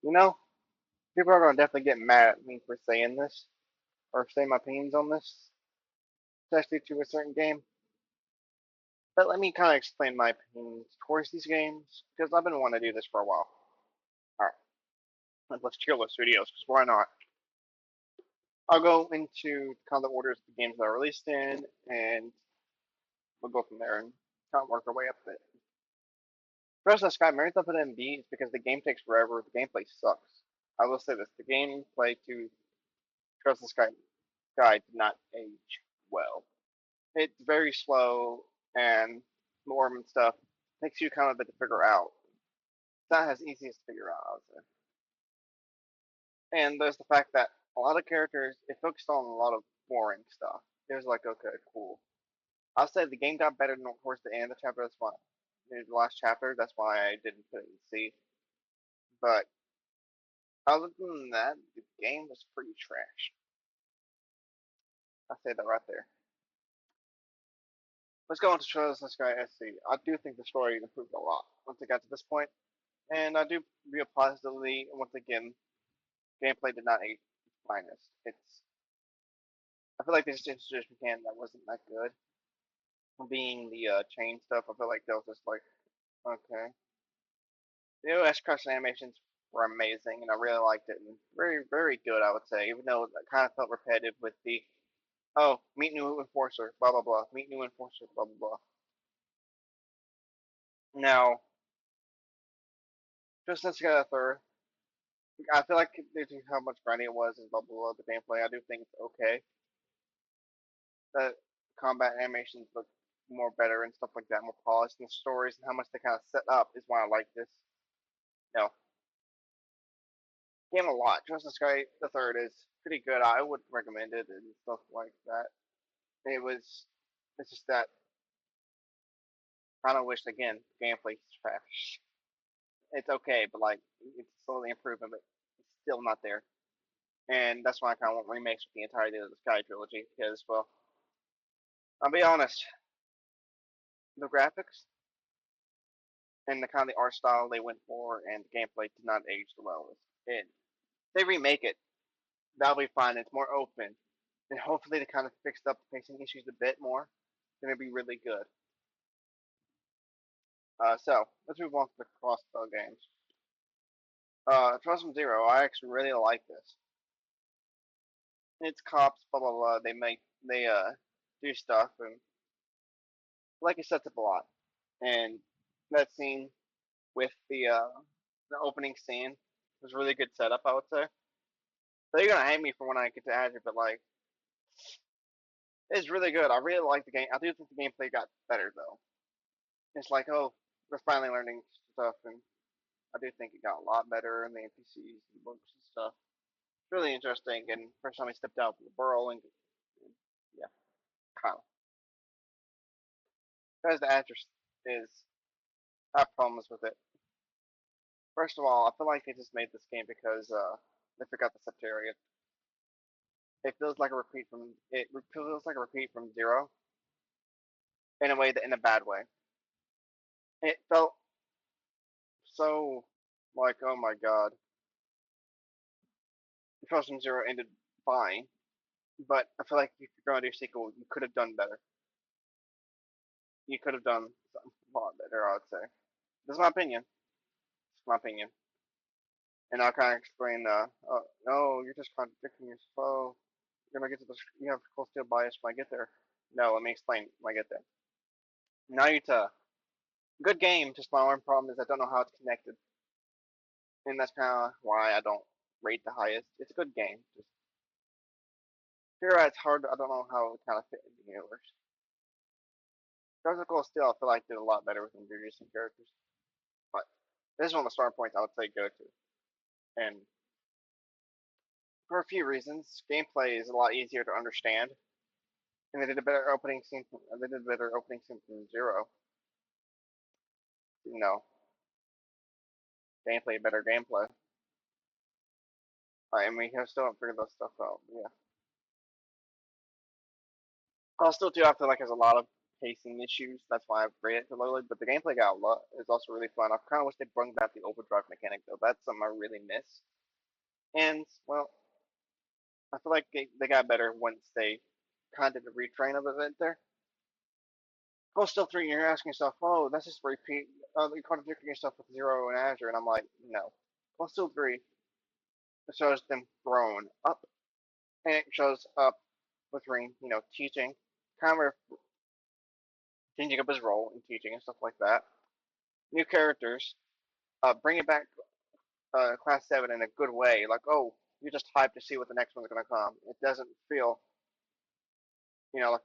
You know, people are gonna definitely get mad at me for saying this or saying my opinions on this, especially to a certain game. But let me kind of explain my opinions towards these games because I've been wanting to do this for a while. All right, let's kill those videos because why not? I'll go into kind of the orders of the games that are released in, and we'll go from there and kind of work our way up a bit. First, Sky Married up at MD is because the game takes forever. The gameplay sucks. I will say this: the gameplay to Trust the Sky did not age well. It's very slow and norm and stuff takes you kind of a bit to figure out. It's not as easy as to figure out, I would say. And there's the fact that a lot of characters it focused on a lot of boring stuff. It was like, okay, cool. I'll say the game got better towards the end of the chapter. That's why the last chapter. That's why I didn't put it in C. But other than that, the game was pretty trash. I say that right there. Let's go on to Trails in the Sky SC. I do think the story improved a lot once it got to this point, and I do feel positively. Once again, gameplay did not age its finest. I feel like this introduced mechanic that wasn't that good. Being the chain stuff, I feel like that was just like okay. The OS crush animations were amazing, and I really liked it. And very, very good, I would say. Even though it kind of felt repetitive with the oh, meet new enforcer, blah blah blah, meet new enforcer, blah blah blah. Now, just let's get a third. I feel like due to how much grinding it was and blah blah blah the gameplay, I do think it's okay. The combat animations look more better and stuff like that, more polished, and the stories and how much they kind of set up is why I like this. You know, game a lot. Trust the Sky the third is pretty good. I would recommend it and stuff like that. It was. It's just that I kind of wish again gameplay is trash. It's okay, but like it's slowly improving, but it's still not there. And that's why I kind of want remakes with the entirety of the Sky trilogy because, well, I'll be honest, the graphics and the kind of the art style they went for and the gameplay did not age well. It, they remake it, that'll be fine. It's more open, and hopefully they kind of fixed up the pacing issues a bit more. Then it'd be really good. So let's move on to the crossbow games. Trust Zero, I actually really like this. It's cops, blah blah blah. They do stuff and like it sets up a lot. And that scene with the opening scene was really good setup, I would say. So you're gonna hate me for when I get to Azure, but like it's really good. I really like the game. I do think the gameplay got better though. It's like oh, we're finally learning stuff, and I do think it got a lot better in the NPCs and books and stuff. It's really interesting. And first time I stepped out of the burrow and yeah, kind of. Because the actress is I have problems with it. First of all, I feel like they just made this game because they forgot the Septarian. It feels like a repeat from it feels like a repeat from Zero in a way that in a bad way. It felt so like oh my god, Frozen from Zero ended fine, but I feel like if you're gonna do a sequel, you could have done better. You could have done a lot better, I would say. That's my opinion. It's my opinion. And I'll kind of explain. No, you're just contradicting yourself. You're gonna get to the. You have close to a bias when I get there. No, let me explain when I get there. Naruto, good game. Just my only problem is I don't know how it's connected, and that's kind of why I don't rate the highest. It's a good game. Just figure out it's hard. I don't know how it kind of fit in the universe. Physical still, I feel like did a lot better with introducing characters, but this is one of the starting points I would say go to. And for a few reasons, gameplay is a lot easier to understand, and they did a better opening scene. They did a better opening scene from Zero. You know, gameplay, better gameplay. And we have still haven't figured that stuff out. Yeah. I still do. I feel like there's a lot of pacing issues. That's why I've rated it so lowly. But the gameplay got a lot. Is also really fun. I kind of wish they brought back the overdrive mechanic though. That's something I really miss. And well, I feel like they got better once they kind of did a retrain of it there. Oh, still three. You're asking yourself, oh, that's just repeat. You're contradicting yourself with Zero and Azure, and I'm like, no. Well, still three. It shows them grown up, and it shows up with Ring, teaching, kind of changing up his role in teaching and stuff like that. New characters, bringing back Class 7 in a good way. Like, oh, you're just hyped to see what the next one's going to come. It doesn't feel, like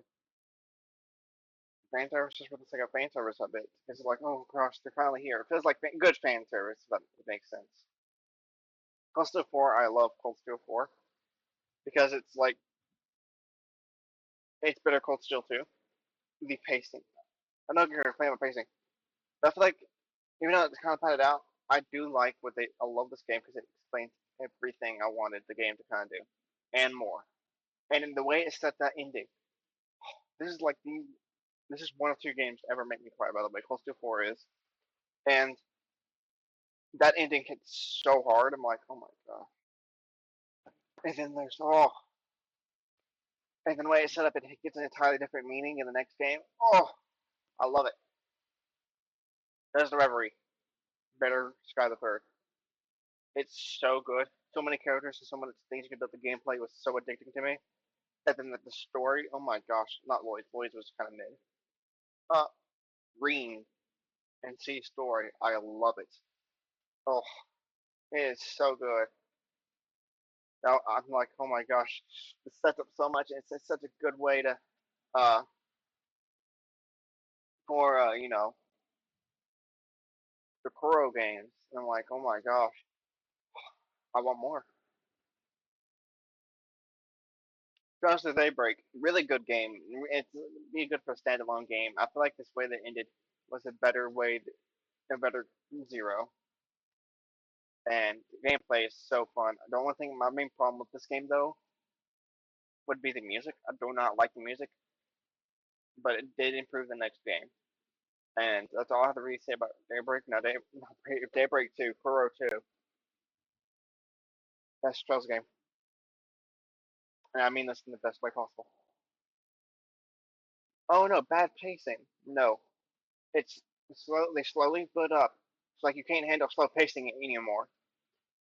a fan service just for the sake of fan service a bit. It's like, oh gosh, they're finally here. It feels like good fan service, but it makes sense. Cold Steel 4, I love Cold Steel 4 because it's like, it's better Cold Steel 2. The pacing. I know you're complaining about pacing. But I feel like, even though it's kind of padded out, I do like I love this game because it explains everything I wanted the game to kind of do. And more. And in the way it set that ending, this is like this is one of two games ever make me cry, by the way. Close to 4 is. And that ending hits so hard, I'm like, oh my god. And then and then the way it's set up, it gets an entirely different meaning in the next game. Oh, I love it. There's the Reverie. Better Sky the Third. It's so good. So many characters and so many things you can build. The gameplay was so addicting to me. And then the story, oh my gosh, not Lloyd. Lloyd's was kind of mid. Uh, Green and C story, I love it. Oh, it is so good. Now I'm like, oh my gosh, it sets up so much. It's such a good way to uh for the Kuro games. And I'm like, oh my gosh, I want more. Just as Daybreak, really good game. It's be good for a standalone game. I feel like this way that ended was a better way, a better Zero. And the gameplay is so fun. The only thing, my main problem with this game though, would be the music. I do not like the music, but it did improve the next game. And that's all I have to really say about Daybreak. No, Daybreak 2, Kuro 2. Best Trails game. And I mean this in the best way possible. Oh no, bad pacing. No. It's they slowly build up. It's like you can't handle slow pacing anymore.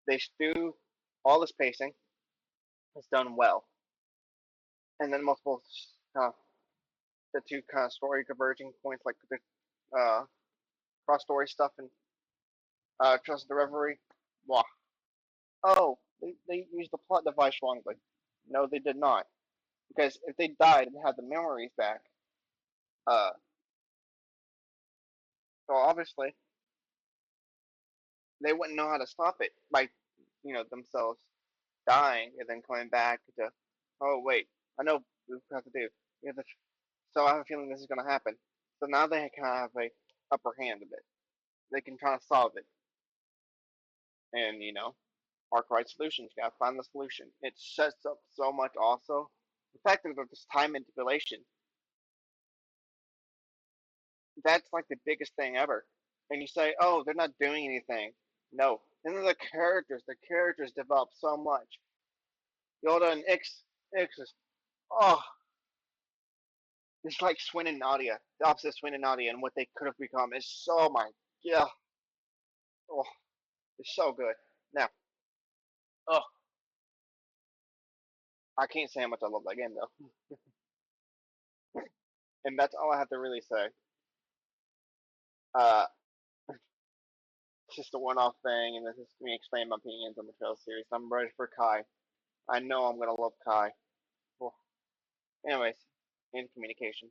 They do all this pacing. It's done well. And then multiple, uh, the two kind of story converging points, like the cross story stuff and Trust the Reverie. Wow. Oh, they used the plot device wrongly. No, they did not. Because if they died and had the memories back, uh, well, obviously they wouldn't know how to stop it by, themselves dying and then coming back to, oh wait, I know what we have to do. We have to, so I have a feeling this is going to happen. So now they kind of have a upper hand a bit. They can try to solve it, and arc right solutions. You gotta find the solution. It sets up so much. Also, the fact that there's time manipulation. That's like the biggest thing ever. And you say, oh, they're not doing anything. No. And then the characters. The characters develop so much. Yoda and X is, oh, it's like Swin and Nadia. The opposite of Swin and Nadia and what they could have become is so my, yeah, oh, it's so good. Now, oh, I can't say how much I love that game though. And that's all I have to really say. Uh, it's just a one-off thing, and this is me explaining my opinions on the Trail series. I'm ready for Kai. I know I'm gonna love Kai. Well, anyways, in communication.